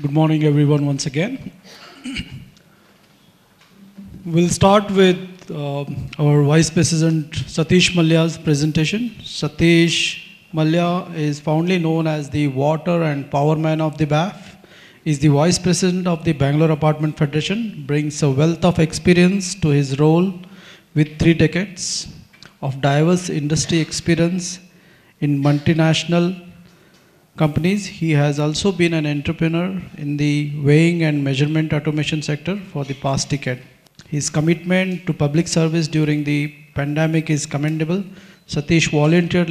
Good morning, everyone, once again. We'll start with our Vice President Satish Mallya's presentation. Satish Mallya is fondly known as the water and power man of the BAF. Is the Vice President of the Bangalore Apartment Federation, brings a wealth of experience to his role with 3 decades of diverse industry experience in multinational companies. He has also been an entrepreneur in the weighing and measurement automation sector for the past decade. His commitment to public service during the pandemic is commendable. Satish volunteered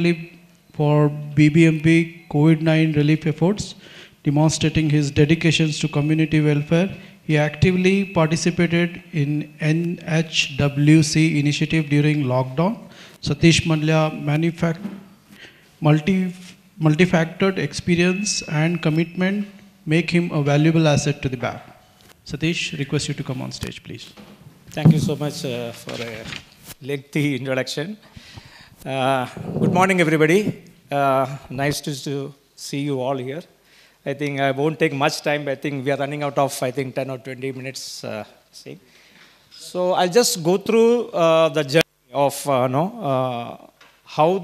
for BBMP COVID-19 relief efforts, demonstrating his dedications to community welfare. He actively participated in NHWC initiative during lockdown. Satish Mallya multifactored experience and commitment make him a valuable asset to the BAF. Satish, request you to come on stage, please. Thank you so much for a lengthy introduction. Good morning, everybody. Nice to see you all here. I think I won't take much time. I think we are running out of, 10 or 20 minutes. So I'll just go through the journey of how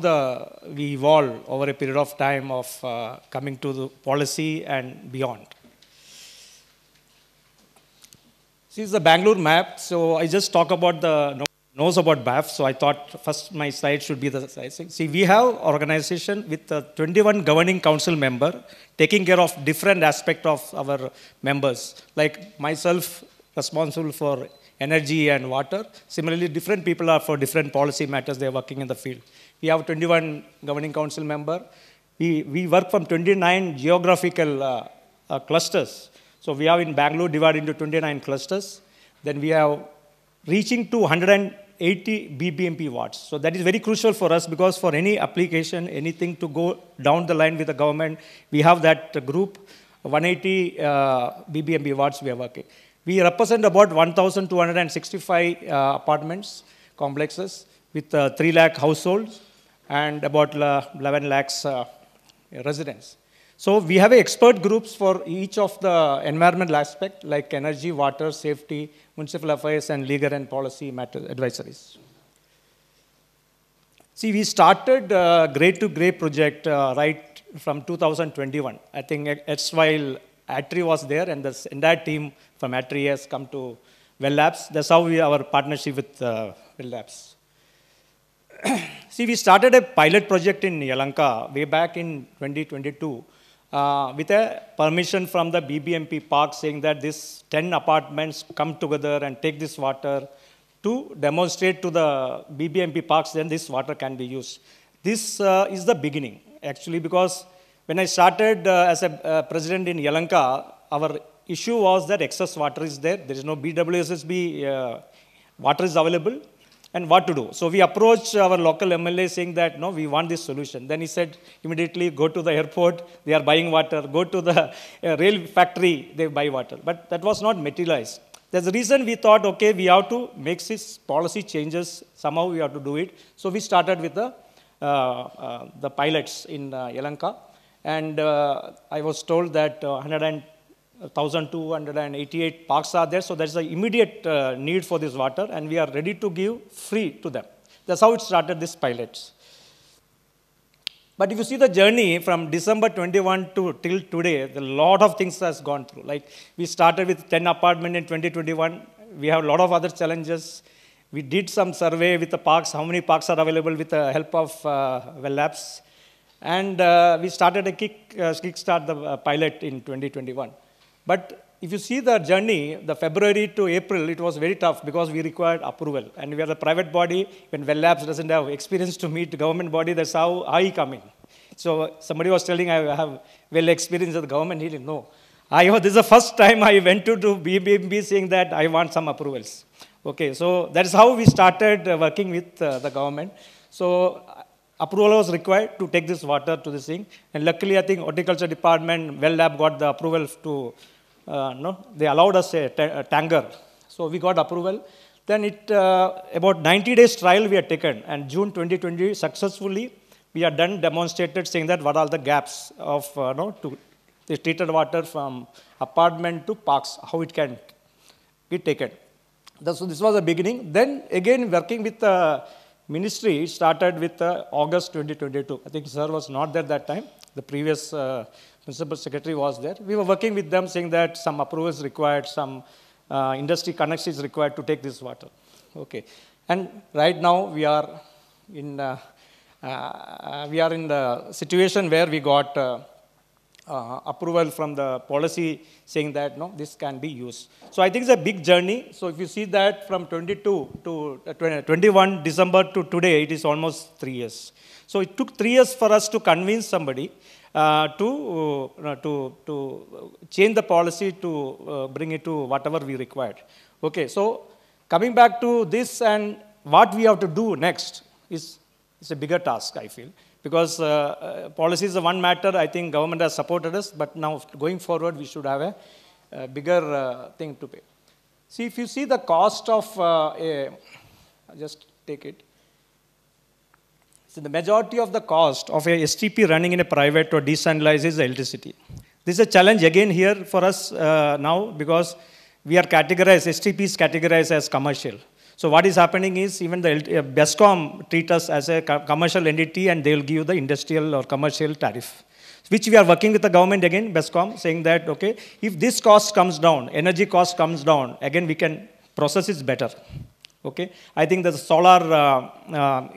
we evolve over a period of time of coming to the policy and beyond. This is the Bangalore map. So I just talk about knows about BAF. So I thought first my slide should be the slide. See, we have organization with 21 governing council member taking care of different aspects of our members. Like myself, responsible for energy and water. Similarly, different people are for different policy matters. They are working in the field. We have 21 governing council member. We work from 29 geographical clusters. So we have in Bangalore divided into 29 clusters. Then we have reaching to 180 BBMP wards. So that is very crucial for us because for any application, anything to go down the line with the government, we have that group, 180 BBMP wards we are working. We represent about 1,265 apartments, complexes with 3 lakh households and about 11 lakhs residents. So we have expert groups for each of the environmental aspect like energy, water, safety, municipal affairs, and legal and policy matter advisories. See, we started Grade to Grade project right from 2021. I think it's while ATRI was there and the entire team from ATRI has come to Well Labs. That's how our partnership with Well Labs. See, we started a pilot project in Yelahanka way back in 2022 with a permission from the BBMP park saying that these 10 apartments come together and take this water to demonstrate to the BBMP parks, then this water can be used. This is the beginning, actually, because when I started as a president in Yelahanka, our issue was that excess water is there. There is no BWSSB water is available. And what to do? So we approached our local MLA saying that, no, we want this solution. Then he said, immediately go to the airport, they are buying water. Go to the rail factory, they buy water. But that was not materialized. There's a reason we thought, okay, we have to make these policy changes. Somehow we have to do it. So we started with the pilots in Yelahanka. And I was told that 1,288 parks are there, so there's an immediate need for this water, and we are ready to give free to them. That's how it started, this pilots. But if you see the journey from December 21 to till today, a lot of things has gone through. Like we started with 10 apartments in 2021. We have a lot of other challenges. We did some survey with the parks, how many parks are available with the help of Well Labs. And we started a kickstart the pilot in 2021. But if you see the journey, the February to April, it was very tough because we required approval. And we are a private body. When Well Labs doesn't have experience to meet the government body, that's how I come in. So somebody was telling I have well experience with the government. He didn't know. This is the first time I went to BBMP saying that I want some approvals. Okay, so that's how we started working with the government. So approval was required to take this water to this thing. And luckily, I think Horticulture Department, Well Lab got the approval to, they allowed us a tanker. So we got approval. Then about 90 days trial we had taken. And June 2020, successfully, we are done demonstrated saying that what are the gaps of the treated water from apartment to parks, how it can be taken. So this was the beginning. Then again working with the ministry, started with August 2022. I think sir was not there that time. The previous principal secretary was there. We were working with them saying that some approvals required, some industry connection is required to take this water. Okay. And right now we are in the situation where we got approval from the policy saying that no, this can be used. So I think it's a big journey. So if you see that from 22 to 21 December to today, it is almost 3 years. So it took 3 years for us to convince somebody to change the policy to bring it to whatever we required. Okay, so coming back to this and what we have to do next is a bigger task, I feel. Because policy is the one matter, I think government has supported us, but now going forward, we should have a bigger thing to pay. See, if you see the cost of just take it. So the majority of the cost of a STP running in a private or decentralized is electricity. This is a challenge again here for us now because we are categorized, STP is categorized as commercial. So what is happening is even the BESCOM treat us as a commercial entity and they will give the industrial or commercial tariff, which we are working with the government again, BESCOM, saying that, okay, if this cost comes down, energy cost comes down, again we can process it better. Okay, I think the solar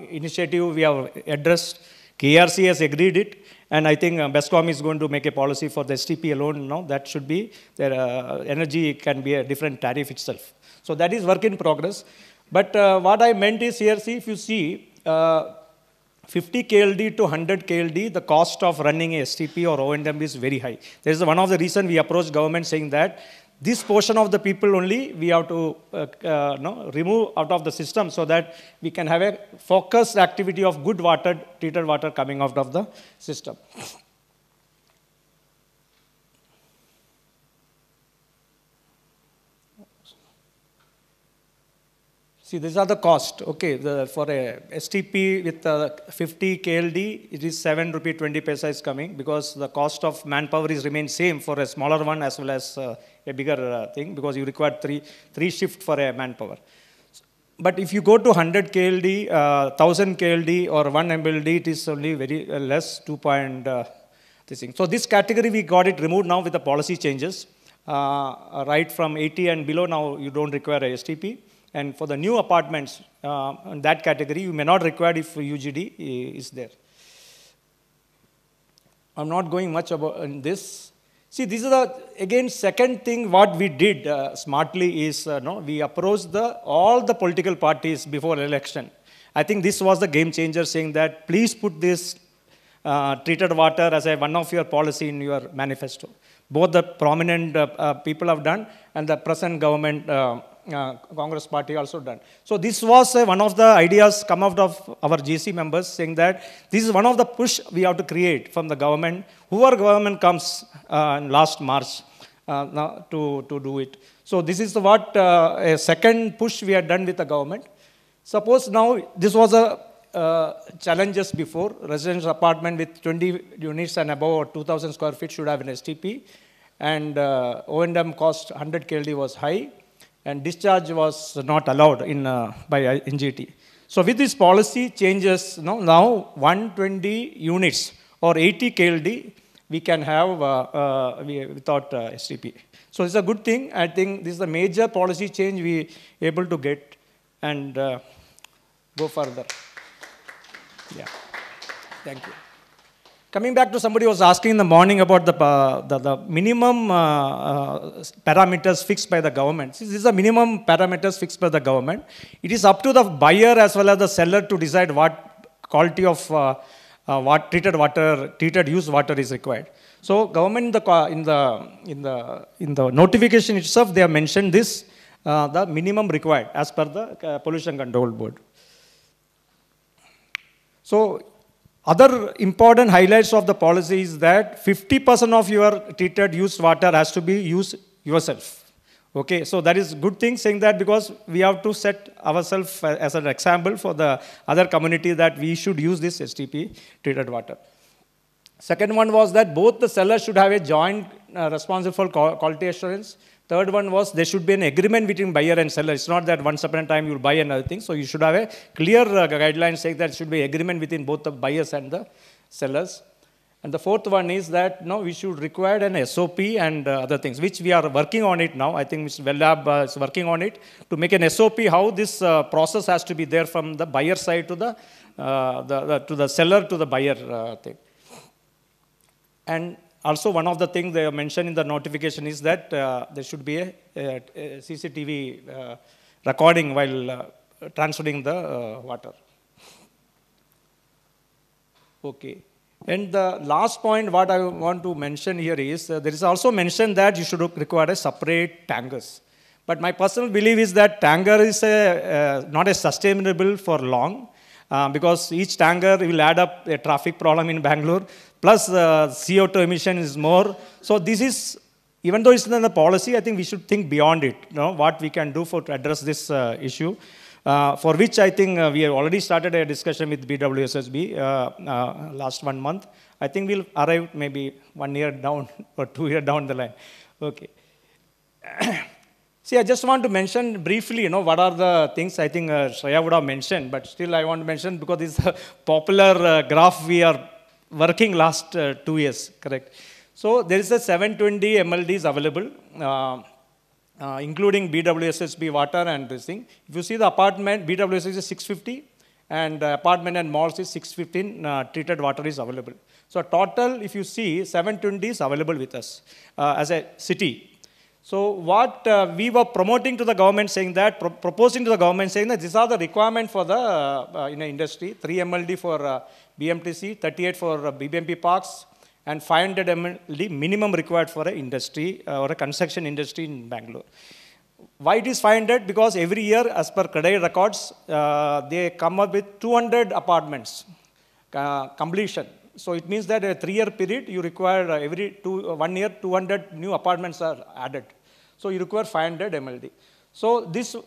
initiative we have addressed, KRC has agreed it, and I think BESCOM is going to make a policy for the STP alone now. That should be, energy can be a different tariff itself. So that is work in progress. But what I meant is here, see, if you see 50 KLD to 100 KLD, the cost of running a STP or O&M is very high. There is one of the reasons we approached government saying that this portion of the people only we have to remove out of the system so that we can have a focused activity of good water, treated water coming out of the system. See, these are the cost. Okay, for a STP with 50 KLD, it is 7 rupee 20 paisa is coming because the cost of manpower is remain same for a smaller one as well as a bigger thing because you require three shift for a manpower. But if you go to 100 KLD, 1000 KLD or 1 MLD, it is only very less, 2 point this thing. So this category we got it removed now with the policy changes. Right from 80 and below now you don't require a STP. And for the new apartments, in that category, you may not require if UGD is there. I'm not going much about in this. See, this is the, again, second thing what we did smartly is, we approached all the political parties before election. I think this was the game changer saying that please put this treated water as one of your policy in your manifesto. Both the prominent people have done and the present government Congress party also done. So this was one of the ideas come out of our GC members saying that this is one of the push we have to create from the government, whoever government comes in last March to do it. So this is what a second push we had done with the government. Suppose now this was a challenges before, residential apartment with 20 units and above or 2000 square feet should have an STP and O&M cost 100 KLD was high. And discharge was not allowed by NGT. So with this policy changes, now 120 units or 80 KLD, we can have without STP. So it's a good thing. I think this is a major policy change we able to get and go further. Yeah, thank you. Coming back to somebody was asking in the morning about the minimum parameters fixed by the government. These are the minimum parameters fixed by the government. It is up to the buyer as well as the seller to decide what quality of treated used water is required. So government in the notification itself they have mentioned this the minimum required as per the Pollution Control Board. So other important highlights of the policy is that 50% of your treated used water has to be used yourself. Okay, so that is good thing saying that because we have to set ourselves as an example for the other community that we should use this STP treated water. Second one was that both the sellers should have a joint responsible for quality assurance. Third one was there should be an agreement between buyer and seller. It's not that once upon a time you will buy another thing. So you should have a clear guideline saying that should be agreement between both the buyers and the sellers. And the fourth one is that we should require an SOP and other things, which we are working on it now. I think Mr. Wellab is working on it to make an SOP how this process has to be there from the buyer side to the seller to the buyer thing. And also one of the things they mentioned in the notification is that there should be a CCTV recording while transferring the water. Okay. And the last point what I want to mention here is, there is also mentioned that you should require a separate tankers. But my personal belief is that tanker is not a sustainable for long, because each tanker will add up a traffic problem in Bangalore, plus CO2 emission is more. So this is, even though it's in the policy, I think we should think beyond it, what we can do to address this issue. For which I think we have already started a discussion with BWSSB last 1 month. I think we'll arrive maybe 1 year down or 2 years down the line. Okay. See, I just want to mention briefly, what are the things I think Shreya would have mentioned, but still I want to mention because it's a popular graph we are working last 2 years, correct? So there is a 720 MLDs available. Including BWSSB water and this thing. If you see the apartment, BWSSB is 650, and apartment and malls is 615 treated water is available. So total, if you see, 720 is available with us as a city. So what we were promoting to the government saying that, proposing to the government saying that these are the requirement for the industry, 3 MLD for BMTC, 38 for BBMP parks, and 500 MLD minimum required for an industry or a construction industry in Bangalore. Why it is 500? Because every year, as per CREDAI records, they come up with 200 apartments completion. So it means that a 3-year period, you require every 1 year, 200 new apartments are added. So you require 500 MLD. So this,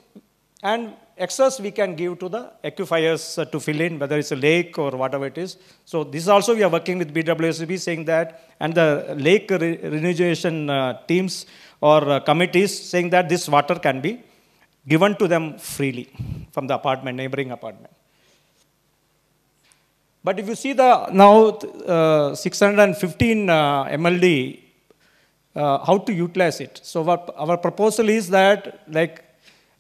and excess we can give to the aquifers to fill in, whether it's a lake or whatever it is. So this also we are working with BWSB saying that, and the lake rejuvenation teams or committees saying that this water can be given to them freely from the apartment, neighboring apartment. But if you see the now 615 MLD, how to utilize it. So our proposal is that like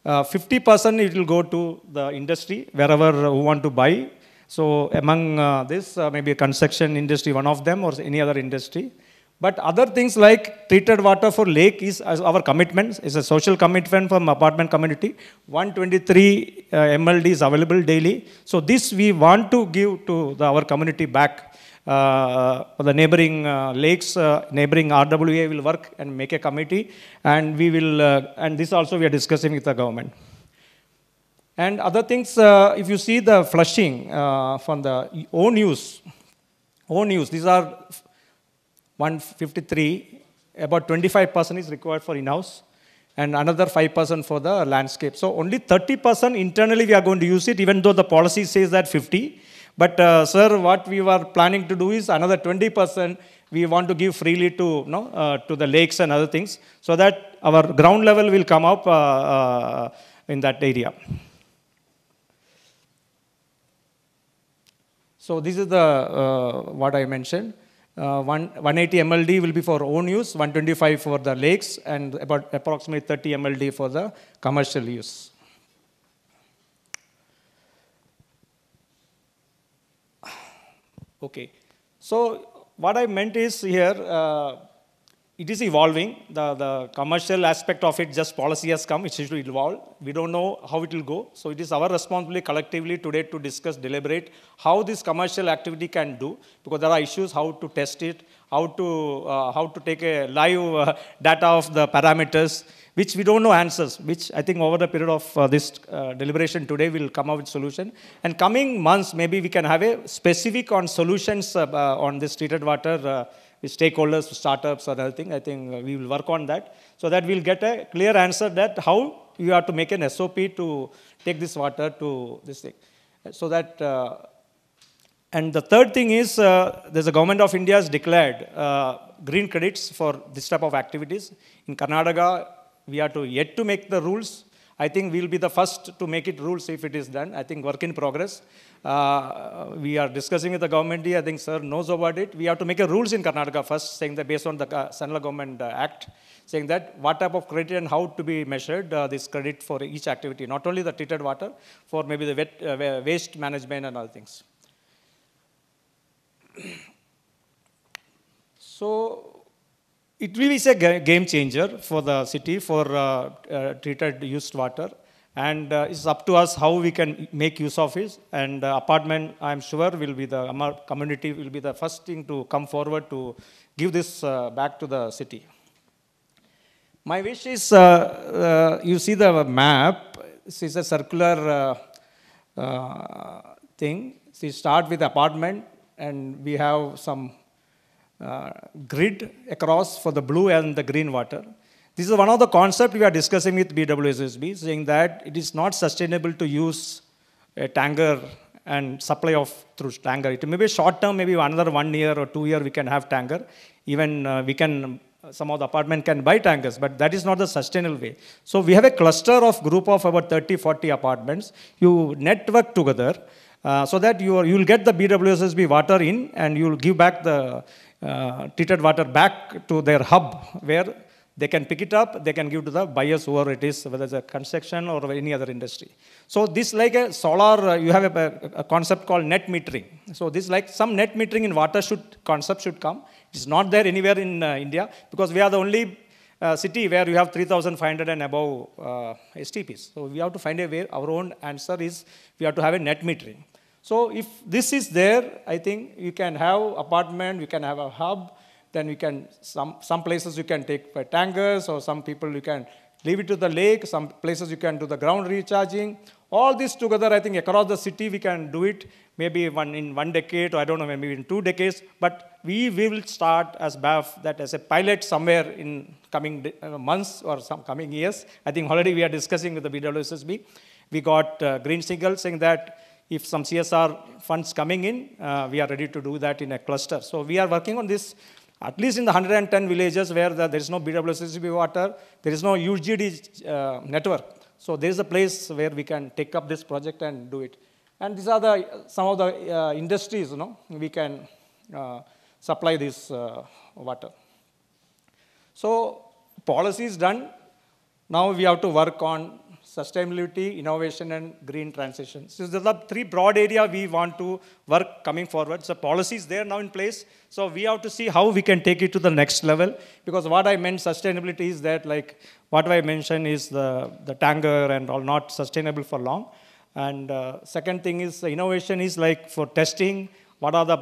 50% it will go to the industry, wherever who want to buy. So among this, maybe a construction industry, one of them, or any other industry. But other things like treated water for lake is our commitment, is a social commitment from apartment community. 123 MLD is available daily. So this we want to give to our community back. The neighboring lakes, neighboring RWA will work and make a committee, and we will, and this also we are discussing with the government. And other things, if you see the flushing from the own use, these are 153, about 25% is required for in-house, and another 5% for the landscape. So only 30% internally we are going to use it, even though the policy says that 50. But sir, what we were planning to do is another 20% we want to give freely to, to the lakes and other things, so that our ground level will come up in that area. So this is the what I mentioned. 180 MLD will be for own use, 125 for the lakes, and about approximately 30 MLD for the commercial use. Okay, so what I meant is here, it is evolving. The commercial aspect of it, just policy has come, it should evolve. We don't know how it will go. So it is our responsibility collectively today to discuss, deliberate how this commercial activity can do, because there are issues how to test it, how to take a live data of the parameters, which we don't know answers, which I think over the period of this deliberation today will come up with solution. And coming months, maybe we can have a specific on solutions on this treated water with stakeholders, startups, or other thing. I think we will work on that, so that we'll get a clear answer that how you have to make an SOP to take this water to this thing. So that, And the third thing is, there's a government of India has declared green credits for this type of activities. In Karnataka, we are yet to make the rules. I think we'll be the first to make it rules if it is done. I think work in progress. We are discussing with the government here. I think sir knows about it. We have to make a rules in Karnataka first, saying that based on the Central Government Act, saying that what type of credit and how to be measured this credit for each activity, not only the treated water, for maybe the waste management and other things. So it really is a game changer for the city for treated used water, and it's up to us how we can make use of it. And apartment, I'm sure, will be our community will be the first thing to come forward to give this back to the city. My wish is, you see the map. This is a circular thing. So you start with apartment, and we have some grid across for the blue and the green water. This is one of the concepts we are discussing with BWSSB, saying that it is not sustainable to use a tanker and supply of through tanker. It may be short term, maybe another 1 year or 2 years we can have tanker. Even we can, some of the apartment can buy tankers, but that is not the sustainable way. So we have a cluster of group of about 30, 40 apartments. You network together so that you will get the BWSSB water in, and you will give back the treated water back to their hub, where they can pick it up, they can give to the buyers, whoever it is, whether it's a construction or any other industry. So this like a solar, you have a concept called net metering. So this like some net metering in water concept should come. It's not there anywhere in India, because we are the only city where you have 3,500 and above STPs. So we have to find a way. Our own answer is we have to have a net metering. So if this is there, I think you can have apartment, you can have a hub, then you can, some places you can take by tankers, or some people you can leave it to the lake, some places you can do the ground recharging. All this together, I think across the city we can do it, maybe in 1 decade, or I don't know, maybe in 2 decades, but we will start as BAF that as a pilot somewhere in coming months or some coming years. I think already we are discussing with the BWSSB. We got green signal saying that if some CSR funds coming in, we are ready to do that in a cluster. So we are working on this, at least in the 110 villages where there is no BWSSB water, there is no UGD network. So there is a place where we can take up this project and do it. And these are some of the industries, we can supply this water. So policy is done. Now we have to work on sustainability, innovation, and green transition. So there are 3 broad areas we want to work coming forward. So policy is there now in place. So we have to see how we can take it to the next level. Because what I meant sustainability is that, like what I mentioned is the tanker and all not sustainable for long. And second thing is innovation is like for testing. What are the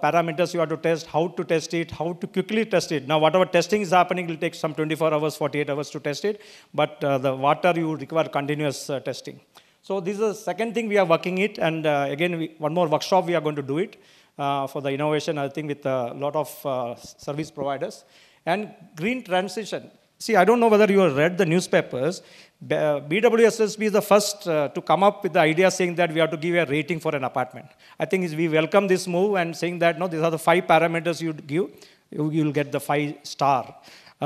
parameters you have to test, how to test it, how to quickly test it. Now, whatever testing is happening will take some 24 hours, 48 hours to test it, but the water you require continuous testing. So this is the second thing we are working it, and again, one more workshop we are going to do it for the innovation, I think, with a lot of service providers. And green transition. See, I don't know whether you have read the newspapers. BWSSB is the first to come up with the idea saying that we have to give a rating for an apartment. I think we welcome this move and saying that, no, these are the 5 parameters you give, you will get the 5-star.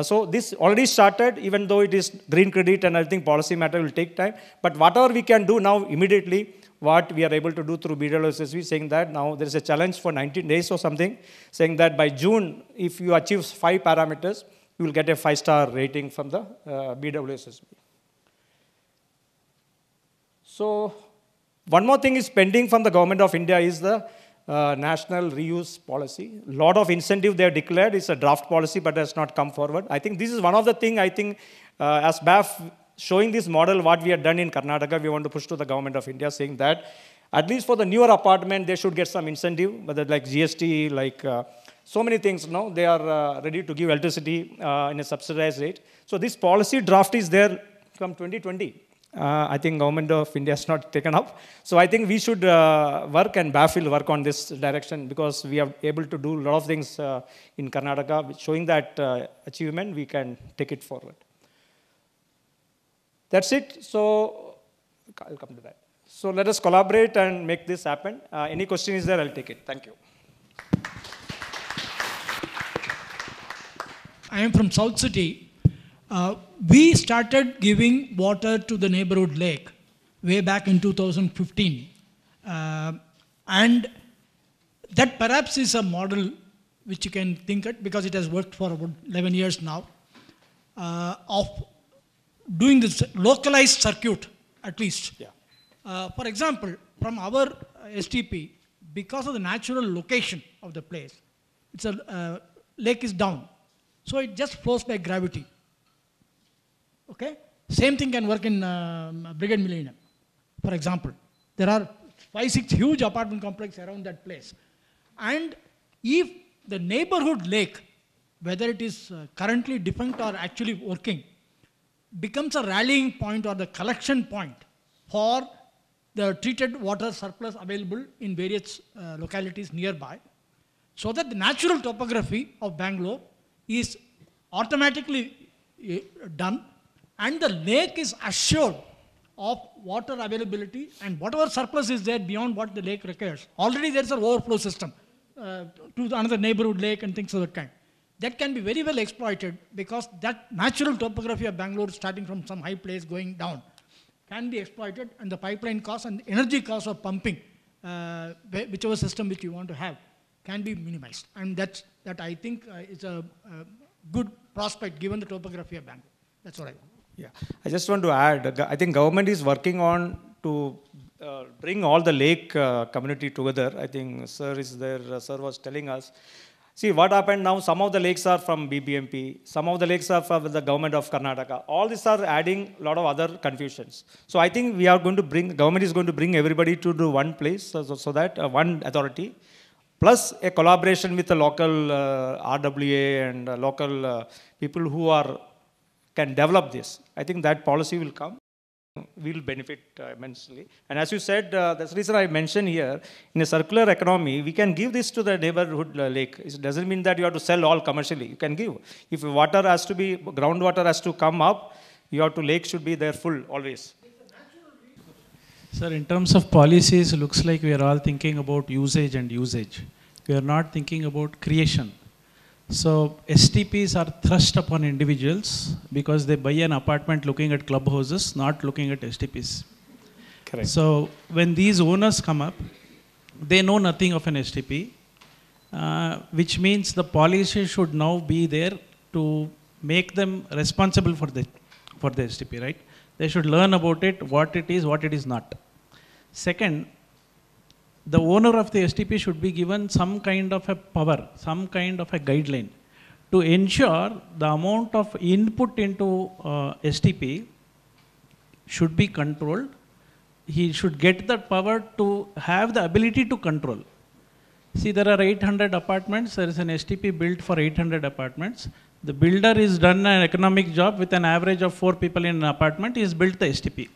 So this already started, even though it is green credit and I think policy matter will take time. But whatever we can do now immediately, what we are able to do through BWSSB, saying that now there is a challenge for 19 days or something, saying that by June, if you achieve 5 parameters, you will get a 5-star rating from the BWSSB. So one more thing is pending from the government of India is the national reuse policy. A lot of incentive they have declared. It's a draft policy, but has not come forward. I think this is one of the things, I think, as BAF, showing this model, what we have done in Karnataka, we want to push to the government of India, saying that at least for the newer apartment, they should get some incentive, whether like GST, like so many things, they are ready to give electricity in a subsidized rate. So this policy draft is there from 2020. I think government of India has not taken up. So I think we should work, and BAF will work on this direction, because we are able to do a lot of things in Karnataka, showing that achievement, we can take it forward. That's it. So I'll come to that. So let us collaborate and make this happen. Any question is there, I'll take it. Thank you. I am from South City. We started giving water to the neighborhood lake way back in 2015. And that perhaps is a model which you can think at, because it has worked for about 11 years now, of doing this localized circuit, at least. Yeah. For example, from our STP, because of the natural location of the place, it's a lake is down. So it just flows by gravity. Okay? Same thing can work in Brigade Millennium, for example. There are 5-6 huge apartment complexes around that place. And if the neighborhood lake, whether it is currently defunct or actually working, becomes a rallying point or the collection point for the treated water surplus available in various localities nearby, so that the natural topography of Bangalore is automatically done, and the lake is assured of water availability, and whatever surplus is there beyond what the lake requires. Already there is an overflow system to another neighborhood lake and things of that kind. That can be very well exploited, because that natural topography of Bangalore, starting from some high place going down, can be exploited, and the pipeline cost and the energy cost of pumping, whichever system which you want to have, can be minimized. And that I think is a good prospect given the topography of Bangalore. That's what I want. Yeah, I just want to add, I think government is working on to bring all the lake community together. I think sir is there, sir was telling us. See what happened now, some of the lakes are from BBMP, some of the lakes are from the government of Karnataka. All these are adding a lot of other confusions. So I think we are going to bring, government is going to bring everybody to do one place, so that one authority, plus a collaboration with the local RWA and local people who can develop this. I think that policy will come, will benefit immensely. And as you said, that's the reason I mentioned here, in a circular economy, we can give this to the neighborhood lake. It doesn't mean that you have to sell all commercially. You can give. If water has to be, groundwater has to come up, lake should be there full always. Sir, in terms of policies, it looks like we are all thinking about usage and usage. We are not thinking about creation. So STPs are thrust upon individuals because they buy an apartment looking at clubhouses, not looking at STPs. Correct. So when these owners come up, they know nothing of an STP, which means the policy should now be there to make them responsible for the STP, right? They should learn about it, what it is not. Second, the owner of the STP should be given some kind of a power, some kind of a guideline to ensure the amount of input into STP should be controlled. He should get that power to have the ability to control. See, there are 800 apartments. There is an STP built for 800 apartments. The builder is done an economic job with an average of 4 people in an apartment. He has built the STP.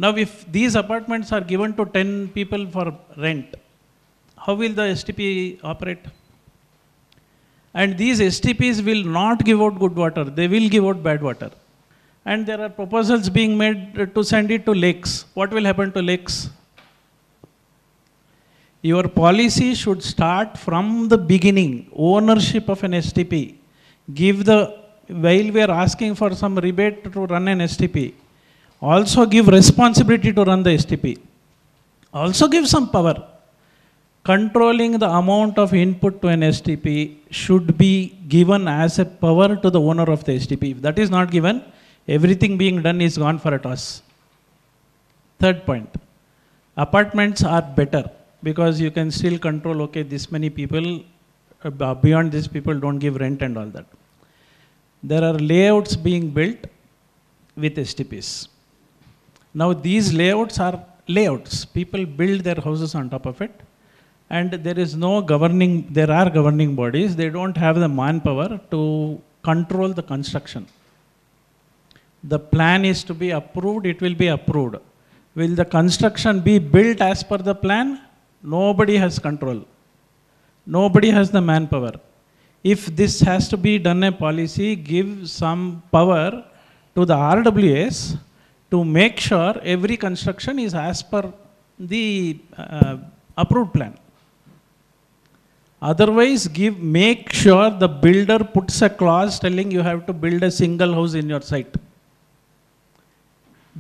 Now, if these apartments are given to 10 people for rent, how will the STP operate? And these STPs will not give out good water. They will give out bad water. And there are proposals being made to send it to lakes. What will happen to lakes? Your policy should start from the beginning. Ownership of an STP. While we are asking for some rebate to run an STP, also give responsibility to run the STP. Also give some power. Controlling the amount of input to an STP should be given as a power to the owner of the STP. If that is not given, everything being done is gone for a toss. Third point, apartments are better because you can still control, okay, this many people, beyond this people don't give rent and all that. There are layouts being built with STPs. Now these layouts are layouts. People build their houses on top of it, and there are governing bodies. They don't have the manpower to control the construction. The plan is to be approved, it will be approved. Will the construction be built as per the plan? Nobody has control. Nobody has the manpower. If this has to be done a policy, give some power to the RWAs to make sure every construction is as per the approved plan. Otherwise, make sure the builder puts a clause telling you have to build a single house in your site.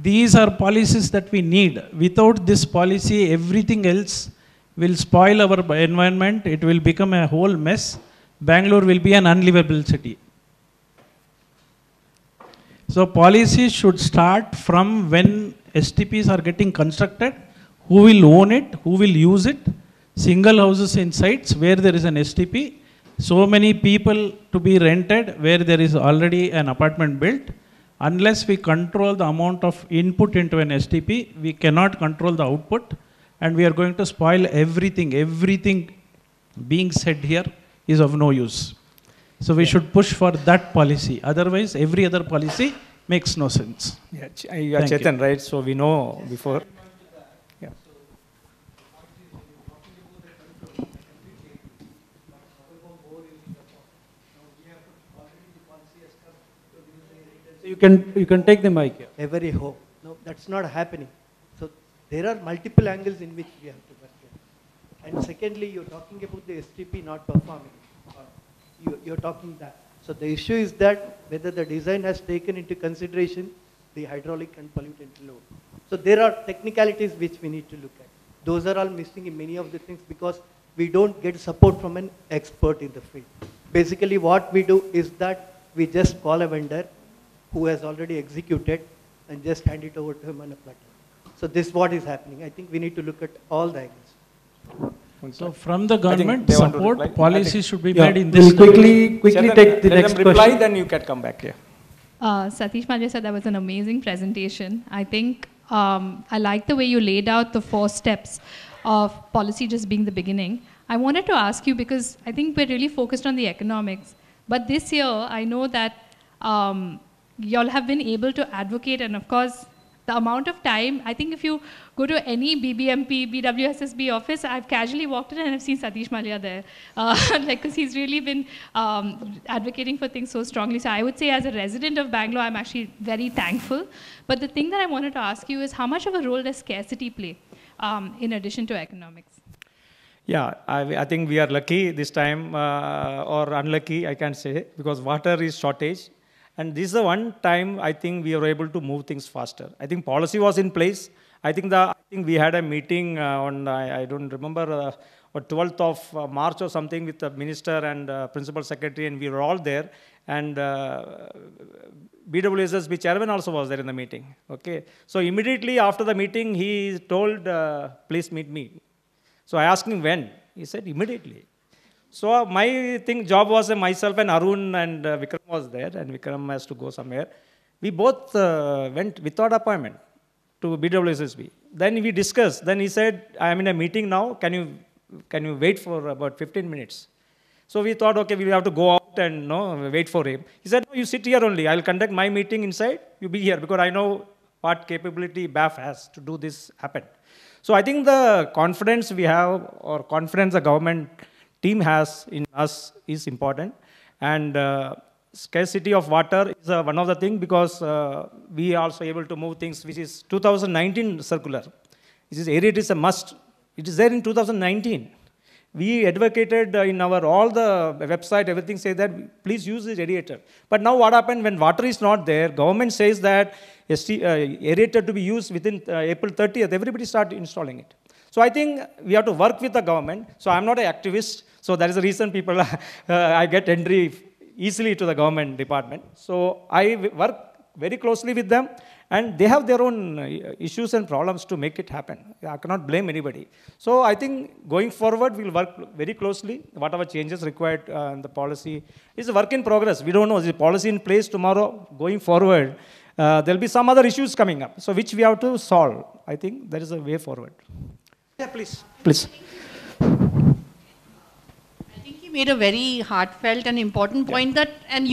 These are policies that we need. Without this policy, everything else will spoil our environment. It will become a whole mess. Bangalore will be an unlivable city. So policies should start from when STPs are getting constructed, who will own it, who will use it, single houses in sites where there is an STP, so many people to be rented where there is already an apartment built. Unless we control the amount of input into an STP, we cannot control the output, and we are going to spoil everything. Everything being said here is of no use. So we should push for that policy. Otherwise, every other policy makes no sense. Yeah, you are Chetan, right? So we know before. Yeah. You can take the mic here. Every home. No, that's not happening. So there are multiple angles in which we have to work in. And secondly, you're talking about the STP not performing. You're talking that. So the issue is that whether the design has taken into consideration the hydraulic and pollutant load. So there are technicalities which we need to look at. Those are all missing in many of the things because we don't get support from an expert in the field. Basically what we do is that we just call a vendor who has already executed and just hand it over to him on a platter. So this is what is happening. I think we need to look at all the angles. So from the government, support policy should be made in this. We'll quickly take the next reply, question. then you can come back here. Satish Mallya said that was an amazing presentation. I think I like the way you laid out the 4 steps of policy just being the beginning. I wanted to ask you because I think we're really focused on the economics. But this year, I know that y'all have been able to advocate, and of course, the amount of time, I think if you go to any BBMP, BWSSB office, I've casually walked in and I've seen Satish Mallya there. Because he's really been advocating for things so strongly. So I would say as a resident of Bangalore, I'm actually very thankful. But the thing that I wanted to ask you is how much of a role does scarcity play in addition to economics? Yeah, I think we are lucky this time, or unlucky, I can't say, because water is shortage. And this is the one time I think we were able to move things faster. I think policy was in place. I think we had a meeting on, I don't remember, 12th of March or something with the minister and principal secretary, and we were all there. And BWSSB chairman also was there in the meeting. Okay, so immediately after the meeting, he told, please meet me. So I asked him when. He said immediately. So my job was myself and Arun and Vikram was there, and Vikram has to go somewhere. We both went without appointment to BWSSB. Then we discussed. Then he said, I am in a meeting now. Can you wait for about 15 minutes? So we thought, okay, we will have to go out and wait for him. He said, no, you sit here only. I'll conduct my meeting inside. You be here because I know what capability BAF has to do this happen. So I think the confidence we have, or confidence the government team has in us is important. And scarcity of water is one of the things because we are also able to move things, which is 2019 circular. This is aerate is a must. It is there in 2019. We advocated in all the website, everything says that please use the aerator. But now what happened when water is not there, government says that aerator to be used within April 30th, everybody start installing it. So I think we have to work with the government. So I'm not an activist. So that is the reason people, I get entry easily to the government department. So I work very closely with them, and they have their own issues and problems to make it happen. I cannot blame anybody. So I think going forward, we'll work very closely. Whatever changes required in the policy is a work in progress. We don't know. Is the policy in place tomorrow? Going forward, there'll be some other issues coming up, so which we have to solve. I think there is a way forward. Yeah, please. Please. I think you made a very heartfelt and important point that, and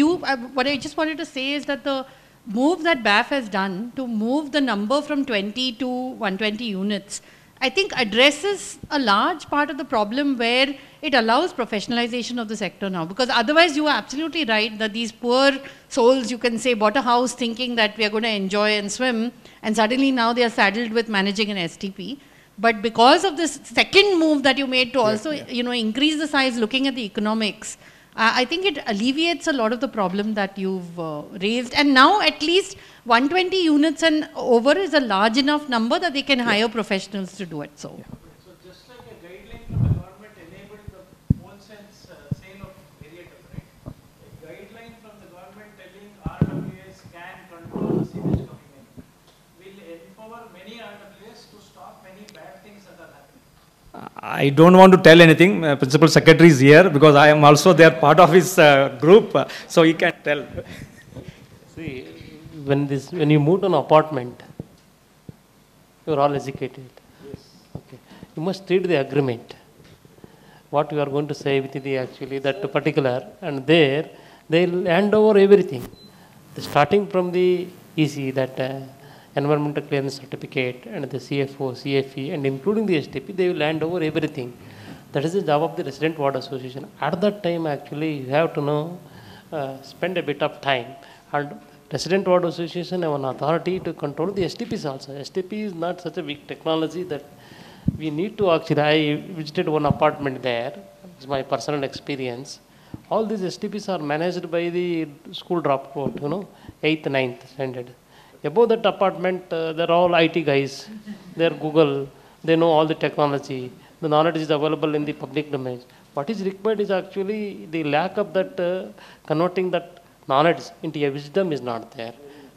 what I just wanted to say is that the move that BAF has done to move the number from 20 to 120 units, I think addresses a large part of the problem where it allows professionalization of the sector now. Because otherwise you are absolutely right that these poor souls, you can say, bought a house thinking that we are going to enjoy and swim, and suddenly now they are saddled with managing an STP. But because of this second move that you made to also, you know, increase the size, looking at the economics, I think it alleviates a lot of the problem that you've raised. And now at least 120 units and over is a large enough number that they can hire professionals to do it. So, So just like a guideline from the government enabled the wholesale sale of aerators, right? A guideline from the government telling RWAs can control the sewage coming in will empower many RWAs to stop many bad things that are happening. I don't want to tell anything. Principal Secretary is here because I am also there, part of his group, so he can tell. See, when you move to an apartment, you are all educated. Yes. Okay. You must read the agreement. What you are going to say with the actually that particular, and there they'll hand over everything, starting from the EC, that environmental clearance certificate, and the CFO, CFE, and including the STP, they will hand over everything. That is the job of the Resident Ward Association. At that time, actually, you have to know, spend a bit of time. And Resident Ward Association have an authority to control the STPs also. STP is not such a big technology that we need to actually, I visited one apartment there, it's my personal experience. All these STPs are managed by the school dropout, you know, 8th, 9th standard. Above that apartment, they're all IT guys. They're Google. They know all the technology. The knowledge is available in the public domain. What is required is actually the lack of that, converting that knowledge into a wisdom is not there.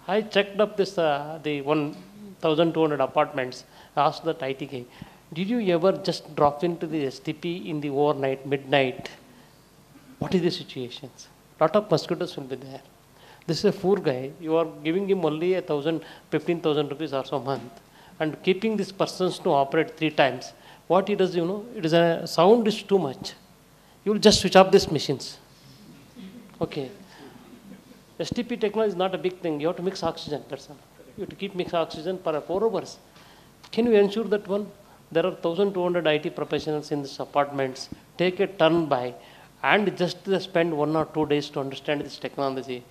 I checked up this, the 1,200 apartments. I asked that IT guy, did you ever just drop into the STP in the overnight, midnight? What is the situations? Lot of mosquitoes will be there. This is a poor guy. You are giving him only 15,000 rupees or so a month, and keeping these persons to operate 3 times. What he does, you know, it is a sound is too much. You will just switch off these machines. Okay. STP technology is not a big thing. You have to mix oxygen. That's all. You have to keep mix oxygen for 4 hours. Can you ensure that one? There are 1,200 IT professionals in these apartments. Take a turn by, and just spend 1 or 2 days to understand this technology.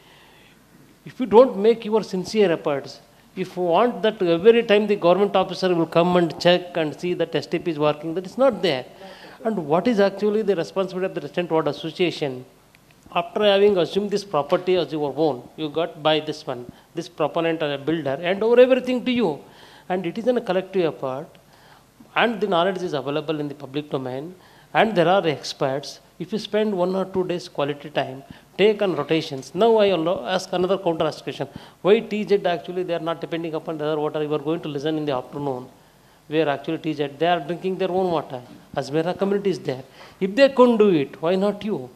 If you don't make your sincere efforts, if you want that every time the government officer will come and check and see that STP is working, that is not there. And what is actually the responsibility of the Resident Ward Association? After having assumed this property as your own, you got by this one, this proponent or a builder, and over everything to you. And it is in a collective effort, and the knowledge is available in the public domain, and there are experts. If you spend 1 or 2 days quality time, take on rotations. Now I ask another counter ask question. Why TZ actually they are not depending upon the other water? You are going to listen in the afternoon, where actually TZ, they are drinking their own water. Asmera community is there. If they couldn't do it, why not you?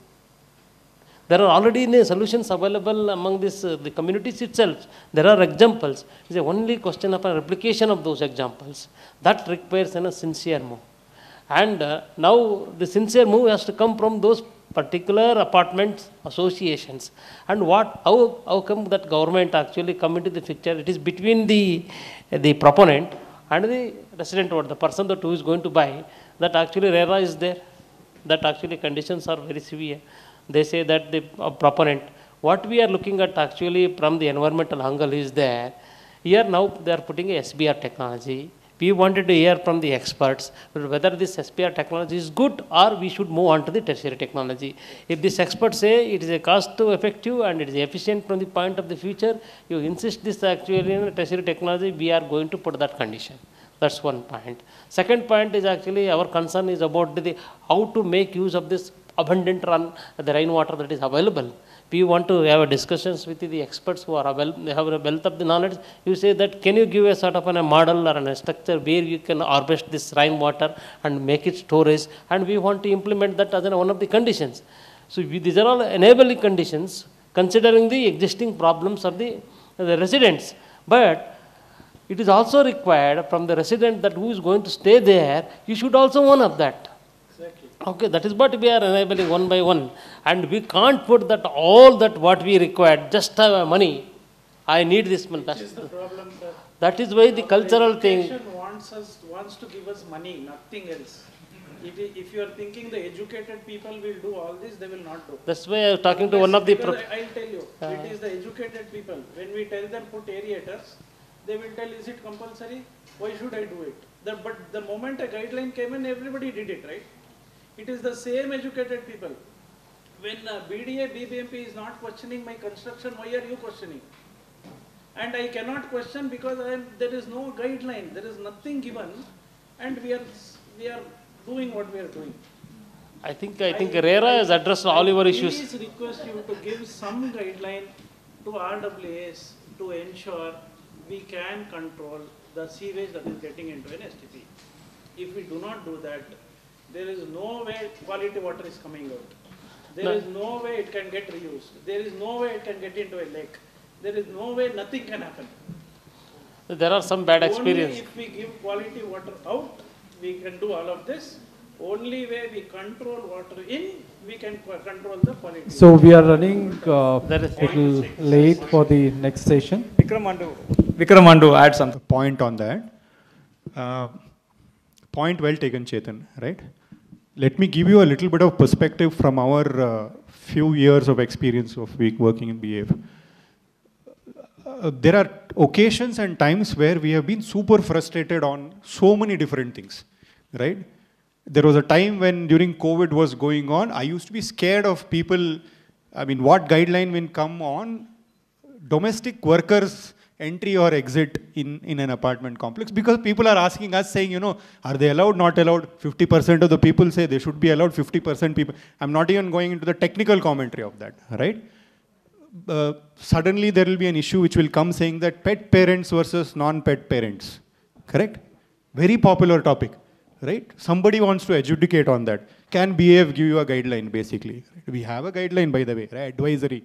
There are already solutions available among this, the communities itself. There are examples. It's the only question of a replication of those examples. That requires a sincere move. And now the sincere move has to come from those particular apartment associations. And how come that government actually come into the picture? It is between the proponent and the resident or the person that who is going to buy, that actually RERA is there. That actually conditions are very severe. They say that the proponent, what we are looking at actually from the environmental angle is there. Here now they are putting a SBR technology. We wanted to hear from the experts whether this SPR technology is good or we should move on to the tertiary technology. If these experts say it is a cost effective and it is efficient from the point of the future, you insist this actually in tertiary technology, we are going to put that condition. That's one point. Second point is actually our concern is about how to make use of this abundant the rainwater that is available. We want to have discussions with the experts who are they have a wealth of the knowledge. You say that, can you give a sort of a model or a structure where you can harvest this rainwater and make it storage, and we want to implement that as one of the conditions. So these are all enabling conditions considering the existing problems of the residents. But it is also required from the resident that who is going to stay there, you should also own up that. Okay, that is what we are enabling one by one. And we can't put that all that what we require, just have money. I need this money. That is why the cultural thing. wants to give us money, nothing else. If you are thinking the educated people will do all this, they will not do. That's why I was talking to one of the... I'll tell you, it is the educated people. When we tell them put aerators, they will tell, is it compulsory? Why should I do it? But the moment a guideline came in, everybody did it, right? It is the same educated people. When BDA, BBMP is not questioning my construction, why are you questioning? And I cannot question because there is no guideline, there is nothing given, and we are doing what we are doing. I think RERA has addressed all your issues. Please request you to give some guideline to RWAs to ensure we can control the sewage that is getting into an STP. If we do not do that, there is no way quality water is coming out. There is no way it can get reused. There is no way it can get into a lake. There is no way nothing can happen. There are some bad experiences. Only if we give quality water out, we can do all of this. Only way we control water in, we can control the quality. So we are running a little late for the next session. Vikram want to add something. Point on that. Point well taken, Chetan, right? Let me give you a little bit of perspective from our few years of experience of working in BAF. There are occasions and times where we have been super frustrated on so many different things, right? There was a time when during COVID was going on, I used to be scared of people, I mean, what guideline will come on domestic workers entry or exit in an apartment complex, because people are asking us saying, you know, are they allowed, not allowed? 50% of the people say they should be allowed, 50% people. I'm not even going into the technical commentary of that, right? Suddenly there will be an issue which will come saying that pet parents versus non-pet parents, correct? Very popular topic, right? Somebody wants to adjudicate on that. Can BAF give you a guideline, basically? We have a guideline, by the way, right? Advisory.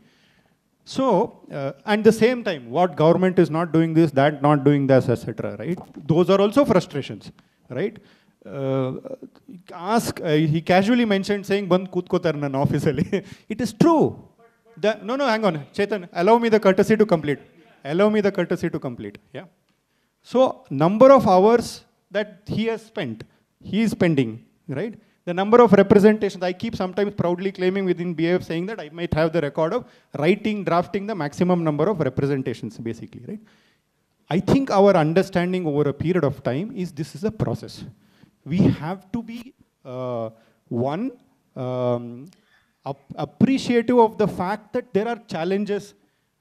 So, at the same time, what government is not doing this, that not doing this, etc., right? Those are also frustrations, right? He casually mentioned saying, "Band kut ko tarna officially." It is true. No, hang on, Chetan, allow me the courtesy to complete. Allow me the courtesy to complete, yeah? So, number of hours that he has spent, he is spending, right? The number of representations, I keep sometimes proudly claiming within BAF saying that I might have the record of drafting the maximum number of representations, basically, right? I think our understanding over a period of time is this is a process. We have to be, appreciative of the fact that there are challenges,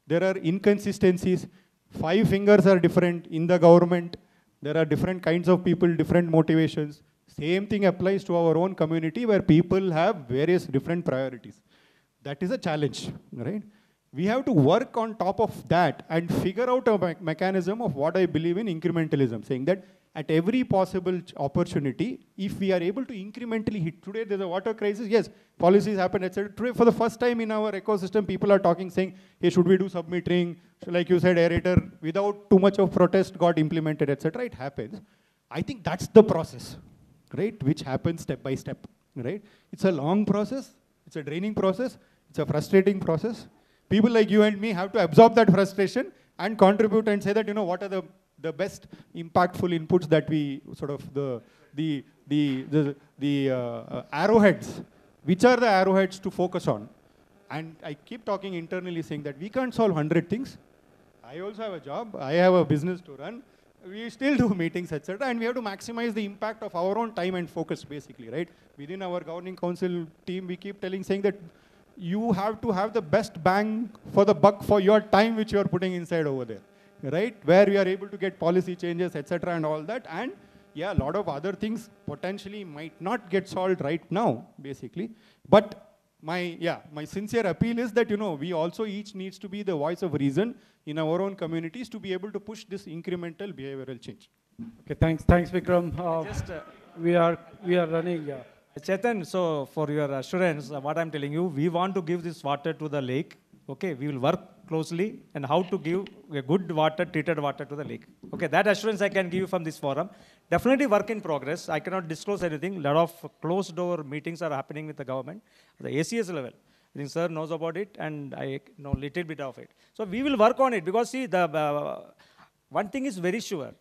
there are inconsistencies, 5 fingers are different in the government, there are different kinds of people, different motivations. Same thing applies to our own community where people have various different priorities. That is a challenge, right? We have to work on top of that and figure out a mechanism of what I believe in incrementalism, saying that at every possible opportunity, if we are able to incrementally hit, today there's a water crisis, yes, policies happen, etc. Today, for the first time in our ecosystem, people are talking, saying, hey, should we do submetering? So like you said, aerator, without too much of protest got implemented, etc. It happens. I think that's the process, right? Which happens step by step, right? It's a long process, it's a draining process, it's a frustrating process. People like you and me have to absorb that frustration and contribute and say that, you know, what are the best impactful inputs that we sort of, the arrowheads, which are the arrowheads to focus on. And I keep talking internally saying that we can't solve 100 things. I also have a job, I have a business to run. We still do meetings, etc. And we have to maximize the impact of our own time and focus, basically, right? Within our governing council team, we keep saying that you have to have the best bang for the buck for your time which you are putting inside over there, right? Where we are able to get policy changes, etc. and all that. And yeah, a lot of other things potentially might not get solved right now, basically. But my sincere appeal is that, you know, we also each needs to be the voice of reason in our own communities to be able to push this incremental behavioral change. Okay, thanks Vikram. We are running, yeah. Chetan, so for your assurance, what I'm telling you, we want to give this water to the lake. Okay, we will work closely and how to give a good water, treated water to the lake. Okay, that assurance I can give you from this forum. Definitely work in progress. I cannot disclose anything. A lot of closed door meetings are happening with the government, the ACS level. I think sir knows about it and I know a little bit of it. So we will work on it because see, the one thing is very sure.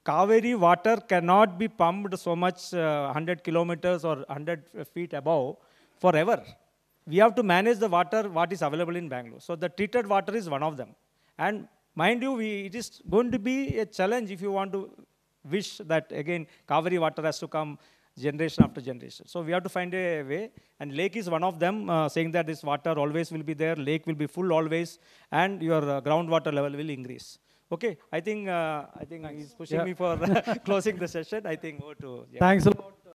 Kaveri water cannot be pumped so much 100 kilometers or 100 feet above forever. We have to manage the water what is available in Bangalore. So the treated water is one of them. And mind you, it is going to be a challenge if you want to wish that again Kaveri water has to come generation after generation. So we have to find a way, and lake is one of them, saying that this water always will be there, lake will be full always, and your groundwater level will increase. Okay, I think he's pushing me for closing the session. I think over to. Thanks a lot.